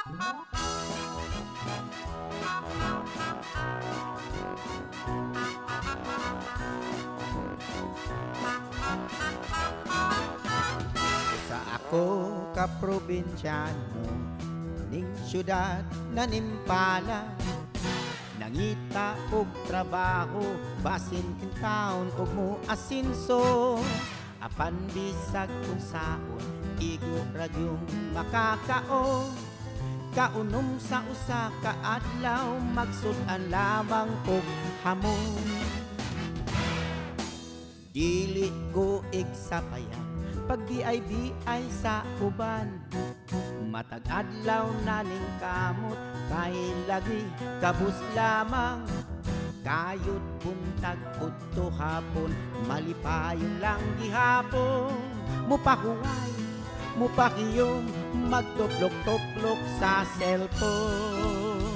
Sa ako ka probinsyano, ning syudad nanimpala, nangita og trabaho, basin in town og mo asinso. Apan bisag kung saon, igo ragyong makakaon. Kaunom sa usa ka adlaw, magsudan lamang og hamon. Dili ko igsapayan, pag di ay sa uban. Matag adlaw naning kamot, kay lagi kabus lamang. Kayod buntag udto hapon, malipayong lang gihapon. Mupahuway, mupakiyom, magtuplok-tuplok sa cellphone.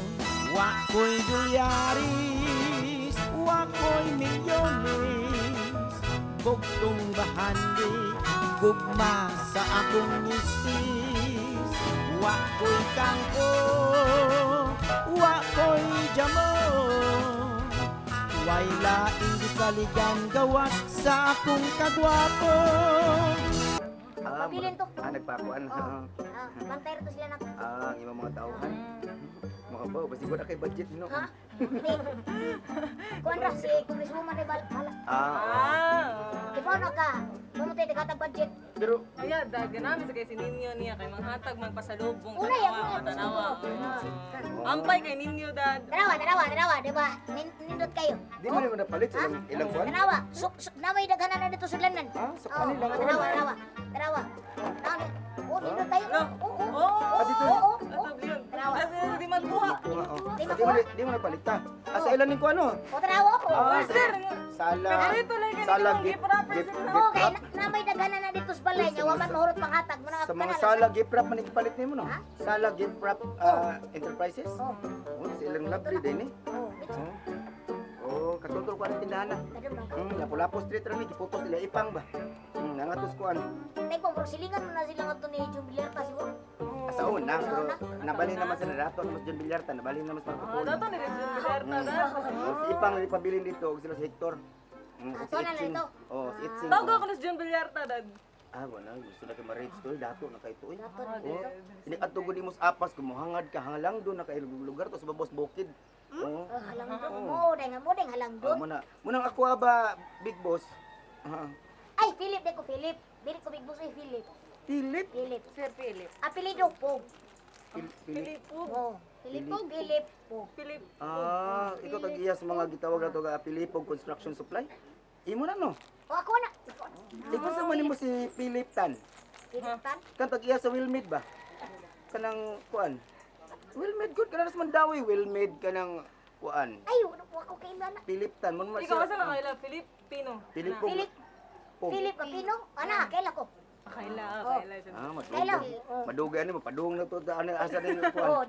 Wako'y dolyaris, wako'y milyones, bugtong bahandi, gugma sa akong misis. Wako'y kangko, wako'y jamon, way laing gisaligan gawas sa akong kagwapo. Pabilin to. Nagpakuan. Bantay rin to sila na. Yung mga tauhan. Mga ba, basi ko na kay budget, no? Ha? Hindi. Kuan ra si Congresswoman rin bala. Kipaw na ka. Pumutay di katag budget. Pero, Kaya, dagan namin sa kay si Ninyo niya, kay manghatag, magpasalubong, Una, yan, tanawa, una. tanawa. Ampay kay Ninyo, dad. Tanawa, diba? Nindot kayo. di mo naman napalit sa ilang kuwan? Tanawa. Namay daghanan na dito sa lanan. Sa kanila. Tanawa. Nindot tayo. Dito. Yun. Tanawa. Kasi di magbuha. Di mo napalit ta. Sa ilan ning kuwan, no? Tanawa ko. Sir, Sala. ganito lang ganito Sala, ang gift wrapper, sir. Okay, namay daghanan na dito sa balay niya. Waman mahurot panghatag. Sa mga Sala gift wrap man ipalit nimo, no? Ha? Sala gift wrap enterprises. Oh. Sa ilang lovely din, eh. Katuntol ko ang tindahan na. Lapu-Lapu Street rin, iputos nila ipang ba? Nangatos ko ano. Tay po, silingan mo na sila nga ito ni Jung Villarta siguro. Sa una, pero nabali naman sa narato, mas John Villarta, nabali naman sa mga Dato ni Rizal Villarta, dad. Si Ipang nalipabilin dito, sila si Hector. Ito na lang ito. Si Itzing. Tawag ako ni John Villarta, dad. Wala, gusto na kayo ma-rage to, dato na kayo to. Dato na dito. Ini ato gudi mo sa apas, kumuhangad ka, hangalang doon na kayo lugar to sa babos bukid. Halang doon. Mo deng halang doon. Munang ako ba, Big Boss? Ay, Philip, deko Philip. Bili ko big boss ay Philip. Philip? Philip. Sir Philip. Apelido po. Philip. Oh, Philip po. Philip. Ikaw tag-iya sa mga gitawag na to ka Pilipog Construction Supply? Imo na no? O ako na. Ikaw sa man mo si Philip Tan. Philip Tan. Kan tag-iya sa Wilmid ba? Kanang kuan. Wilmid good kana sa Mandawi, Wilmid kanang kuan. Ay, ako kay Nana. Philip Tan mo man Ikaw kasi lang kaila, Filipino. Pilipog. Philip Capino. Ana, kaila ko. Kaila. Kaila. Madugay ni mapadung na to ano asa din kuan. Oh,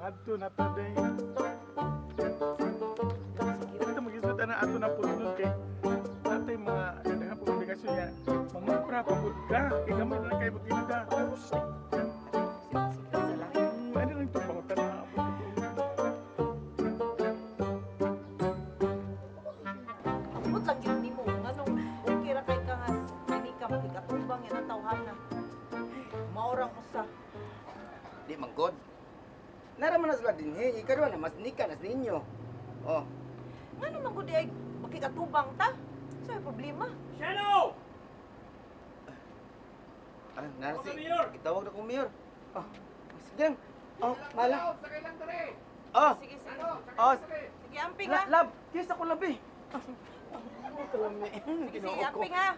Mga to na to day. Ito mag-isod na ato na punod kay natay mga dengan publikasyon niya. Mangupra pagod ka. Kaya gamay na lang kayo butinda. Ano lang ito pangutan na ako. Ambot lang yun ni mo. Anong okay ra kay kangas. Hindi ka makikatubang yan ang tawhanan. Maurang usa. Di man god. Naraman na sila din he, ikaw na mas nika nas ninyo. Oh. Nga naman ko di ay makikatubang ta. Sa'yo problema. Shadow! Nasi. Itawag na kong mayor. Sige. Mala. Sakay lang tari! Sige. Sige, amping ha. Lab, kiss ako labi. Kalami. Sige, amping ha.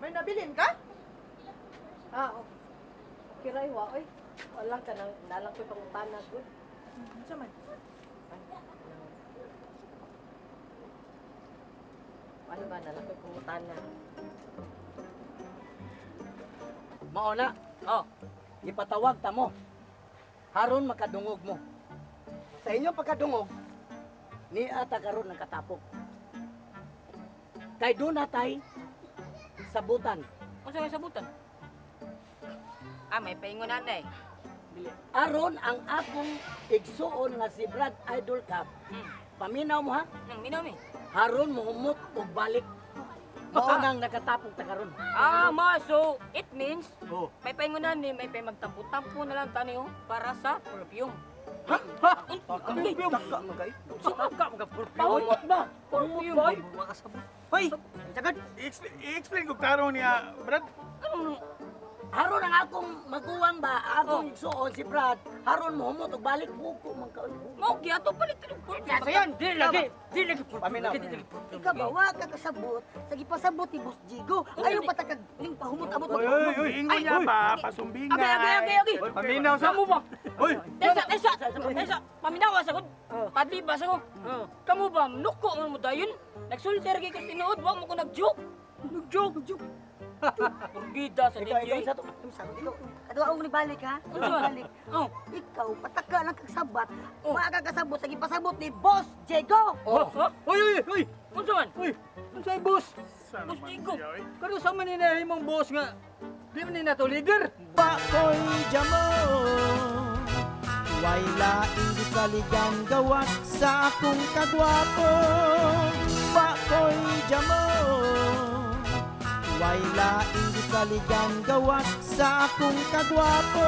May nabilin ka? Okay ra iwa oy. Wala ka nang nalang ko pangutana gud. Unsa man? Ano ba nalang ko pangutana? Mauna. Oh. Ipatawag ta mo. Haron makadungog mo. Sa inyo pagkadungog, ni ata karon ng katapok. Kay doon natay sabutan. Unsa may sabutan? May paingon nanay. Aron ang akong igsuon nga si Brad Idol Cup. Paminaw mo ha? Minaw mi. Haron mohumot og balik. Mao nang nakatapok ta karon. So it means Oh. may paingon nanay, may magtampo-tampo na lang tani para sa perfume. Ha? Saka mga Pahumot ba? Perfume. Hoy, sagad. I-explain ko karon niya, Brad. Haron ang akong maguwang ba, akong igsuon si Brad. Haron mohumot og balik buko man kaon. Mo giato palit ng perfume. Sayan, di lagi. Paminaw. Ikaw ba, wa ka kasabot, sa gipasabot ni Boss Jigo, ayaw patakag ning pahumot-abot. Uy, ingon niya ba? Pasumbingay. Okay. Paminaw sa Kamu ba? Uy, Tesa, paminawa sa ko. Padli ba sa ko? Kamu ba, nuko mo dayon? Nagsulter kay kas tinuod, wa mo ko nag-joke. Nag-joke. Purgida sa ninyo. Kadua ang balik ha? Balik. Oh. Ikaw, pataka lang kagsabat, wa ka kasabot, sa gipasabot ni Boss Jigo. Uy. Unsa man? Unsay boss? Boss Jigo. Kano sa man ni mong boss nga? Di man ni nato leader. Pakoy jamo way laing gisaligan gawas sa akong kagwapo. Pakoy jamo way laing gisaligan gawas sa akong kagwapo.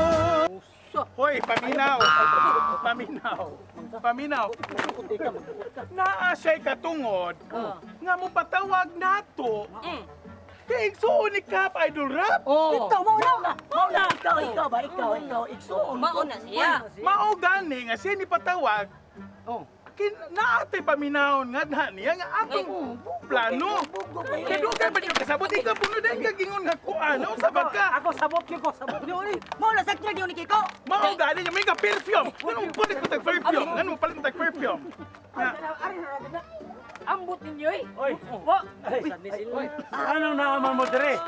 hoy, paminaw. Paminaw. Naa siya'y katungod nga mo patawag nato. Kay igsuon ni Cap Idol Rap. Ikaw mauna. Ikaw igsuon. Mauna siya. Mao gani nga siya ni patawag. Naatay paminahon nga na niya nga atong plano. Kaya doon kayo ba niyo kasabot? Ikaw puno dahil kagingon nga kuan. Sabat ka. Ako sabot ko. Mo na sakto gyud ni Kiko. Mao gani niya may ka perfume. Ano mo palit mo tag perfume? Ano mo palit mo tag perfume? Ambot ninyo eh. Wa. Ano naman mo dire?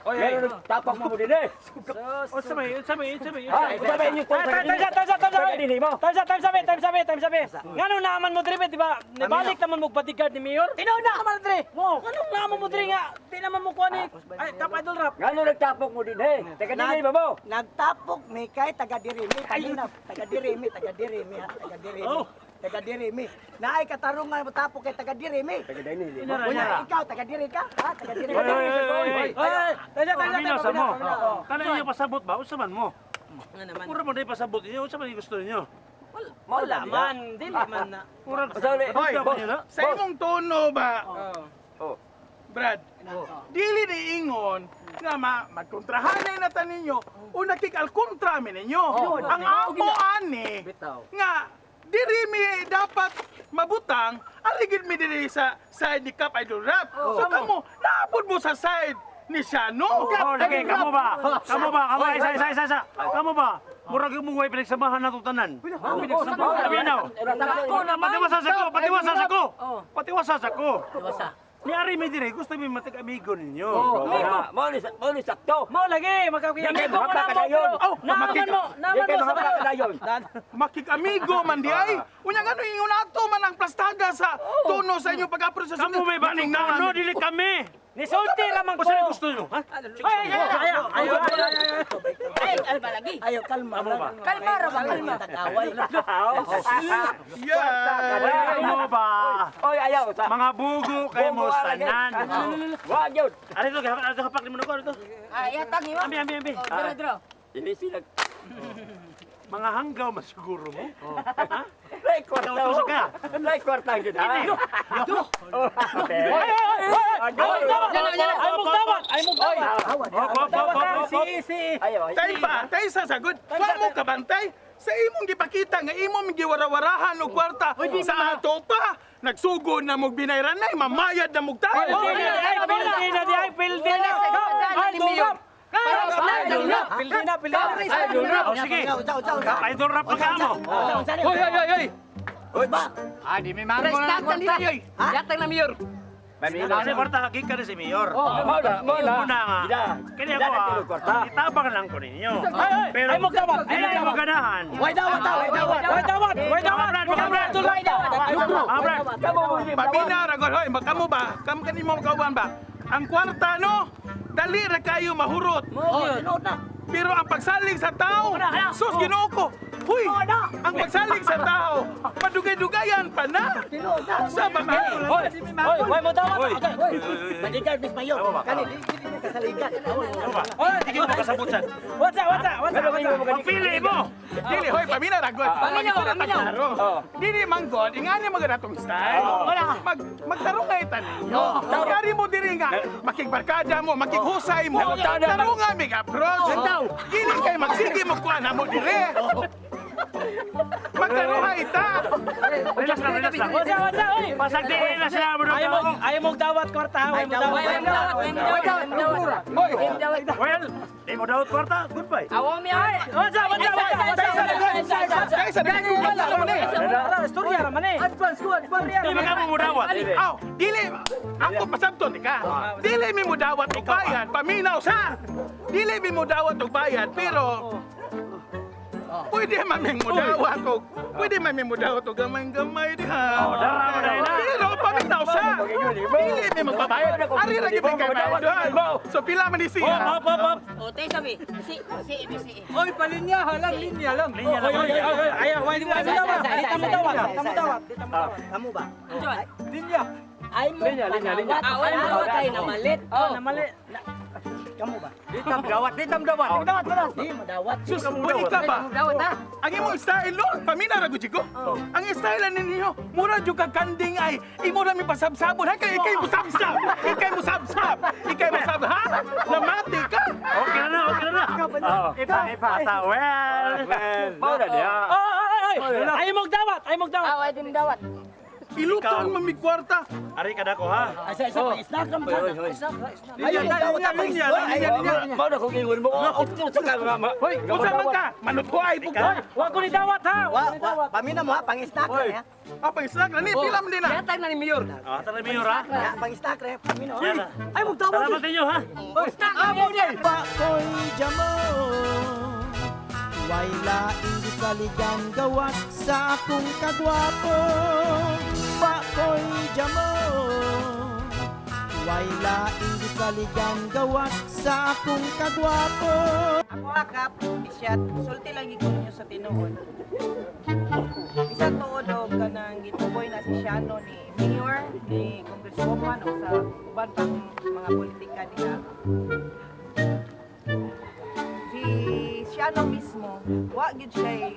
Oy. Tapak mo dire. Unsa may. Sabi niyo ko. Time sabi. Ngano naman mo dire, di ba? Nibalik naman mo bodyguard ni Mayor? Tinauna ka man dire. Ngano naman mo dire nga? Di naman mo kuha ni Cap Idol Rap. Ngano nagtapok mo din he? Taga dinhi ba mo? Nagtapok mi kay taga Dirimi, taga Dirimi. Taga Dirimi. Naay katarungan mo tapok kay taga Dirimi. Taga dinhi. Wala ikaw taga Diri ka? Ha, taga Diri. Taga mo. Kana inyo pasabot ba? Unsa man mo? Nga naman. Puro mo dai pasabot inyo, unsa man gusto niyo? Wala man, dili man na. Puro Hoy, sa imong tono ba? Brad, dili ni ingon nga magkontrahanay na ta ninyo o nakikalkontra mi ninyo. Ang amo ani nga diri mi dapat mabutang, aligid mi diri sa side ni Cap Idol Rap. So kamo, naabot mo sa side ni Shano. Lagi, kamu ba? Isa. Kamu ba? Murag mo way pinagsamahan na tanan. Paminaw. Ako naman. Patiwasas ako. Wasa. Ni Ari may dire, gusto mi matig amigo ninyo. Mao ni sakto. Mo lagi, magkakiyamigo mo na mo. Makikamigo man di ay. Unya nga ingon ato man ang plastaga sa tono sa inyo pag-apro sa sunod. Kamu may baning na dili kami. Nisulti lamang ko. Gusto niyo, ha? Alba lagi. Ayo kalma. Kalma ra ba kalma. Tagaway. Yeah. Mo ba? Oy, ayaw. Mga bugo kay mo tanan. Wag yun. Ari to, hapak ni mo ko to. Ihatag niyo. Ambi. Dro. Ini sila. Mga hanggaw masiguro mo. Like kwarta. Nautuso ka. Like kwarta yun. Ay mo tawag. Ayaw. Tay pa, tay sasagot. Wa mo kabantay. Sa imong gipakita nga imong giwarawarahan og kwarta sa ato pa. Nagsugod na mog binayran nay mamayad na mog tayo. Pildi na. Idol Rap! Idol Rap! Pildi na! Idol Rap! Sige! Idol Rap ka mo! Hoy! Di may maro mo na kwarta. Yatang na mayor. Kasi kwarta hagig ka rin si Mayor. Muna nga. Kaya ako, itabang lang ko ninyo. Pero, ay mo ganahan. Way dawat. Pamina, ragol, hoy, kamu ba? Kamu kanimo makauban ba? Ang kwarta, no? Dali ra kayo mahurot. Pero ang pagsalig sa tao, sus, ginoo ko. Huy, ang pagsalig sa tao, padugay-dugayan pa na. Sa mga... Hoy, mo dawat. Balikan, Miss Mayor. Kani, di mo kasaligan. Hoy, sige mo kasabutan. What's up? Pili mo. Dili, hoy, pamina, ragol. Dili, manggod, ingani mga natong style. Magtarong kayo taninyo. Dari mo diri nga, makikbarkada mo, makikhusay mo. Tarong nga, mig-approach. Dili kayo magsige mo kuha na mo diri. Magtarong nga ita. Relax lang. What's up? Pasagdiin na siya. Ayaw mong dawat kwarta. Well, di mo dawat kwarta. Goodbye. Awa mi ay. What's up? Istorya naman eh. Di ba ka mo dawat? Aw, dili. Ako pasabton ka. Dili mi mo dawat og bayad, paminaw sa. Dili mi mo dawat og bayad, pero pwede maming mudawat o pwede maming mudawat o gamay-gamay diha. Pero paminaw sa. Dili mi magbabayad. Ari ra gyud kay bayad. So pila man ni siya. O, tayo sabi. Si. Oy, linya lang. Ayaw, why mo dawat? Kamu ba? Linya. Ay mo panawat. Ay mo kayo na malit. Namalit. Kamu ba? Ditam dawat. Di mo dawat. Sus, pwede ka ba? Dawat ha. Ang imong style no, pamina ra gyud ko. Ang style ninyo, mura jud ka kanding ay imo ra mi pasabsabon. Ha kay mo sabsab. Ikay mo sabsab ha? Namati ka. Okay na. Ipasa. Well. Paura dia. Ayaw mong dawat. Away din dawat. Ilutan man mi kwarta. Ari ka dako ha. Asa pang-snack lang ba? Ayun, linya. Mau na kung ingon mo. Opto sa ka mama. Hoy, unsa man ka? Manuthoy po ko. Wag ko ni dawat ha. Pamina mo ha, pang-snack lang ha. Apa snack na ni pila man din na. Yatang na ni mayor. Tara Mayor ha. Pang-snack rin, pamina. Ay mong dawat. Salamat ninyo ha. Pakoy jamo Way laing gisaligan gawat sa akong kagwapo Pakoy jamo Way laing gisaligan gawat sa akong kagwapo Ako akap, bisyat, sulti lang ikaw ninyo sa tinuod. Isa tuod o kanang gituboy na si Shano ni Mayor, ni Congresswoman o sa uban pang mga politika niya. Si Shano mismo, wag gid siya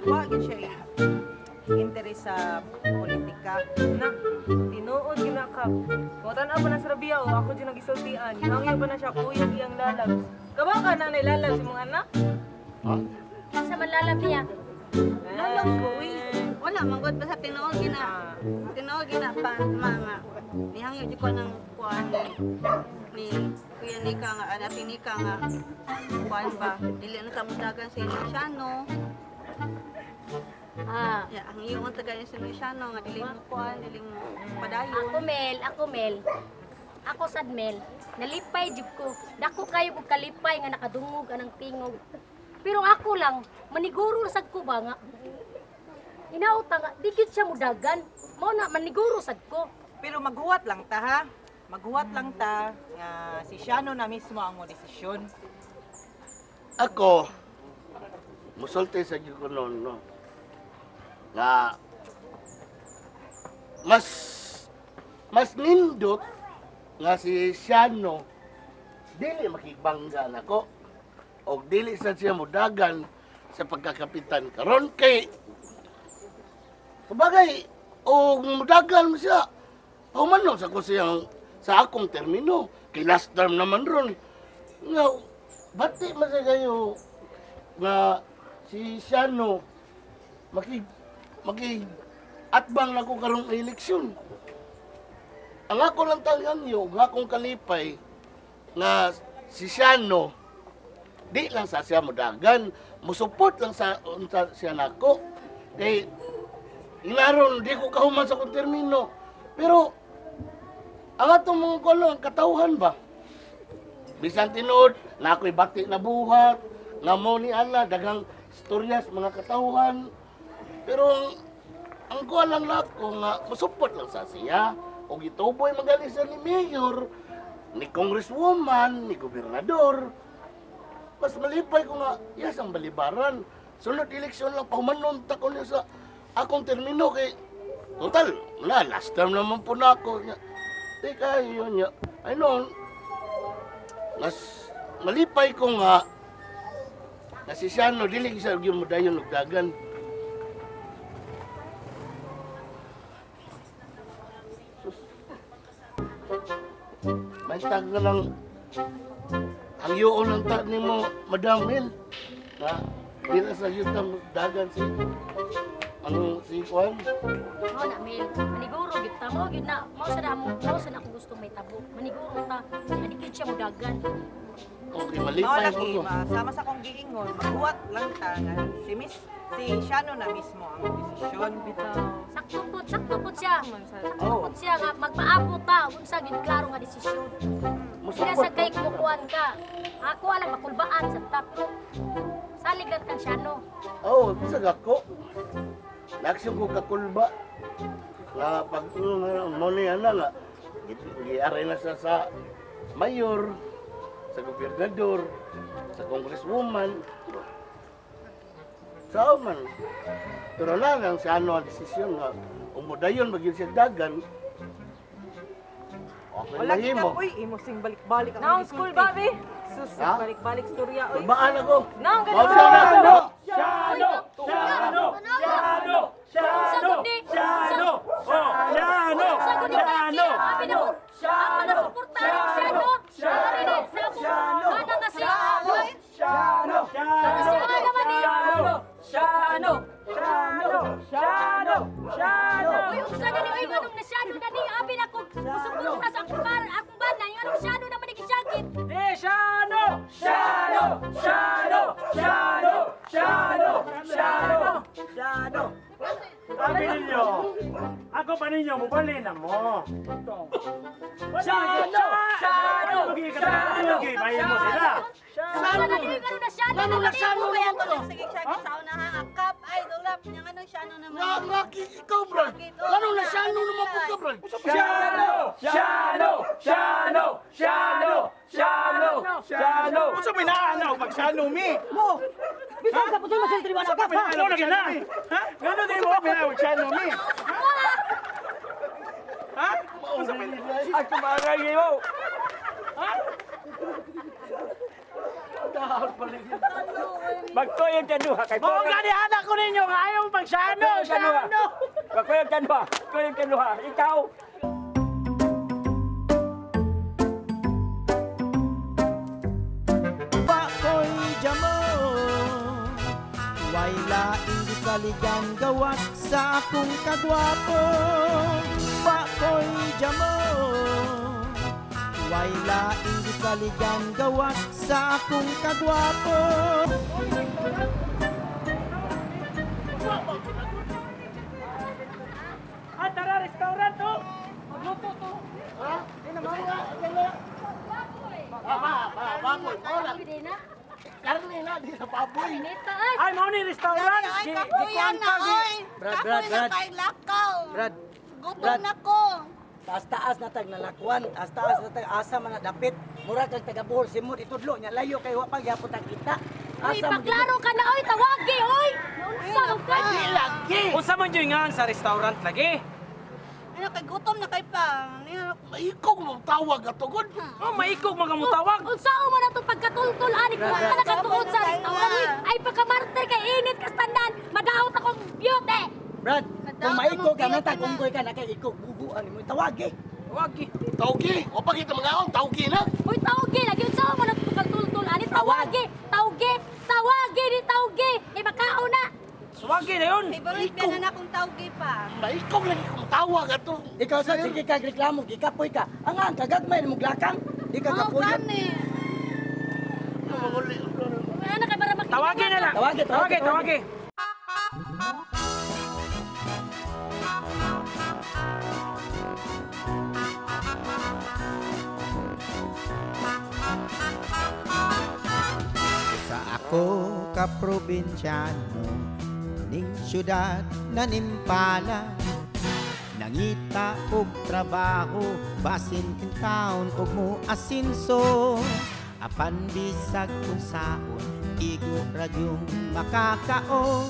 interes sa politika. Na, tinuod ginakap. Mutan ba na sa Rabia o ako dyan nagisultian. Hangyo ba na siya kuyog iyang lalabs. Kawa ka na nilalabs si mga anak? Sa manlalab niya. Lalabs ko, Wala, manggod ba sa tinuod gina pa mga nihangyo di ko ng kuan ni kuya Nika nga ati Nika nga kuan ba dili na tamudagan sa Shano. Ya, ang iyong tagay sa Shano nga dili mo kuan, dili mo padayon. Ako Mel. Ako sad Mel. Nalipay jud ko. Dako kayo kog kalipay nga nakadungog anang tingog. Pero ako lang maniguro sad ko ba nga. Inauta nga, di gyud siya mudagan. Mao na maniguro sad ko. Pero maghuwat lang ta ha. Maghuwat lang ta nga si Shano na mismo ang mo desisyon. Ako, musulti sa gyud ko noon, no? Nga mas nindot nga si Shano dili makibangga nako o dili sa siya mudagan sa pagkakapitan karon kay sabagay o mudagan mo siya humano sa ko siyang sa akong termino kay last term naman ron nga bati man sa kayo nga si Shano atbang na ko karong eleksyon. Ang ako lang tangang yung akong kalipay nga si Shano di lang sa siya mudagan, musupot lang sa unsa siya nako. Kay inaron di ko kahuman sa kong termino. Pero ang atong mga kolon, katauhan ba? Bisan tinuod, na ako'y bati na buhat, nga mo ni ana, daghang istoryas, mga katauhan. Pero ang kuha lang nako nga, musupot lang sa siya. O gituboy magalisa ni Mayor, ni Congresswoman, ni Gobernador. Mas malipay ko nga, yes, ang balibaran. Sunod eleksyon lang, pahumanunta ko niya sa akong termino kay total, wala, last term naman po na ako. Teka, yun niya. I know, mas malipay ko nga na si Shano, dili sa yung mudayon nagdagan. May tag na lang ang yun ng tag ni mo, Madam Mel, na di na sa yun dagan si si Juan. Oo na, Mel. Maniguro, git ta mo, git na. Mao sa na akong gusto may tabo. Maniguro ta. Adikit siya mo dagan. Okay, Mao malipay lagi, ko. sama sa kong giingon, magbuhat lang ta nga si Shano na mismo ang desisyon. Sakto po siya. Sakto po siya nga magpaabot ta unsa gid klaro nga desisyon. Sila sa kay kumukuan ka. Ako alang makulbaan sa tapo. Saligan kang Shano. Oo, bisag ako. Naksyon ko kakulba. Nga pag mo niya na nga, giaray na siya sa mayor, sa gobernador, sa congresswoman. Sao man. Pero lang sa ano ang desisyon nga, umudayon maging siya dagan. Okay, Wala mahimo. kita, uy, imo sing balik-balik ang Now, school, Bobby. Sus, Ha? balik-balik storya, uy. Kulbaan ako. Now, Huwag siya na, ano? Shano! Shano! Shano! Shano! Shano! Oh, Shano! Shano! Abi na mo. Ang mga suportahan ng Shano. Shano! Shano! Mana nga siya? Shano! Shano! Shano! Shano! Shano! Uy, unsa na ni nganong na Shano na ni abi na ko. Suporta sa akong bana. Yung anong Shano naman ni Gishagit. Shano! Shano! Shano! Shano! Shano! Shano! Shano! Sabi ninyo, ako pa ninyo, mubali na mo. Shano! Shano! Shano! Mayin mo sila. Unsa na ni nganong na Shano naman ni Shano ako. naman ko. Sige, siya sa unahan. Akap, ay, dulap. Yung ano, Shano naman. Nga, ikaw, bro. Lalo na siya, ano naman po ka, bro? Shano! Shano! Shano! Shano! Shano! Shano! Unsa may naanaw pag Shano mi? Mo! Bisa ka putoy masulti ba na ka pa? Ano na gina? Ha? Ngano din mo pinawag Shano mi? Ha? Unsa may Ako marang iyo! Magtoyog ka duha kay Mao gani anak ko ninyo nga ayaw pag Shano, Shano. Magtoyog ka duha. Magtoyog ka duha. Ikaw. Bakoy jamo Way laing gisaligan gawas sa akong kagwapo Bakoy jamo Way laing gisaligan gawas sa akong kagwapo Tara, restaurant to. Magluto to. Baboy, wala. Karne na, di sa baboy. Ay, mau ni restaurant. Ay, kapuyan na, oy. Kapuyan na tayo lakaw. Brad, Gutom na ko. taas-taas na tag nalakwan, taas-taas na tag asa man na dapit. Mura kag taga Bohol simod itudlo nya layo kay wa pag yapon tag kita. Uy, paklaro ka na oy, tawagi oy. Unsa ka? Di lagi. Unsa man jud nga sa restaurant lagi? Ano, kay gutom na kay pa. Maikog mong tawag atugod. Oh, maikog magamutawag. Unsa mo na to pagkatultol ani ko ka nakatuod sa restaurant oy. Ay pagkamartir kay init ka standan. Madaot akong beauty. Brad, kung maikog ka na tag unggoy ka na kay ikog bubuan mo tawagi. Tawagi. Tawgi. O pag ito mga akong tawgi na. Uy, tawgi lagi unsa mo na to pagkatultol ani tawagi. Tawagi ni tawgi. Kay makao na. Suwagi na yun. Favorite ka na akong tawgi pa. Maikog lagi kong tawag ato. Ikaw sa sige kag reklamo gikapoy ka. Ang kagagmay mo glakang. Di ka Oh, kapuyon. kani. Manguli. Tawagin na lang. Tawagin. Sa ako ka probinsyano, ning syudad na nimpala, nangita og trabaho, basin kin taon og mo asinso. Apan bisag kung saon, igo radyong makakao.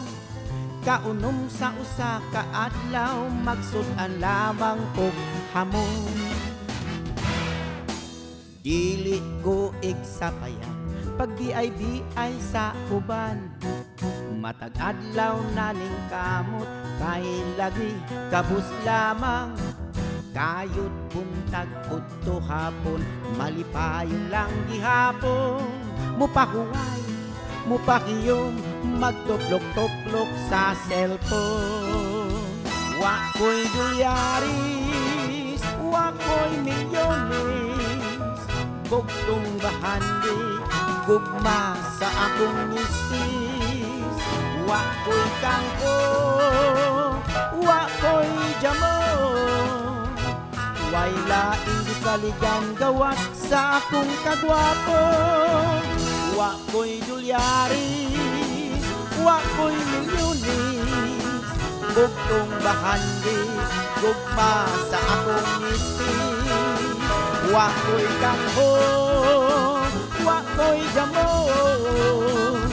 Kaunom sa usa ka adlaw, magsudan lamang og hamon. Dili ko igsapayan, pag BIBI sa uban. Matag adlaw na ning kamot, kay lagi kabus lamang. Kayod buntag udto hapon, malipayon lang gihapon. Mupahuway, mupakiyom, magtuklok-tuklok sa cellphone. Wa ko'y dolyaris, wa ko'y milyones, bugtong bahandi, gugma sa akong misis. Wa ko'y kangko, wa ko'y jamon, way laing gisaligan gawas sa akong kagwapo. Wa ko'y dolyaris, wa ko'y milyones, bugtong bahandi, gugma sa akong misis. Wa ko'y kangho, wa ko'y jamon,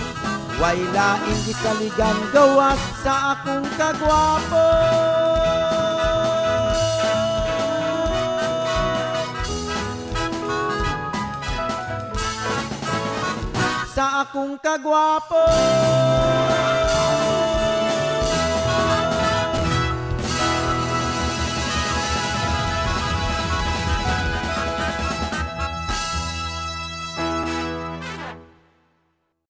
way laing gisaligan gawas sa akong kagwapo. Sa akong kagwapo.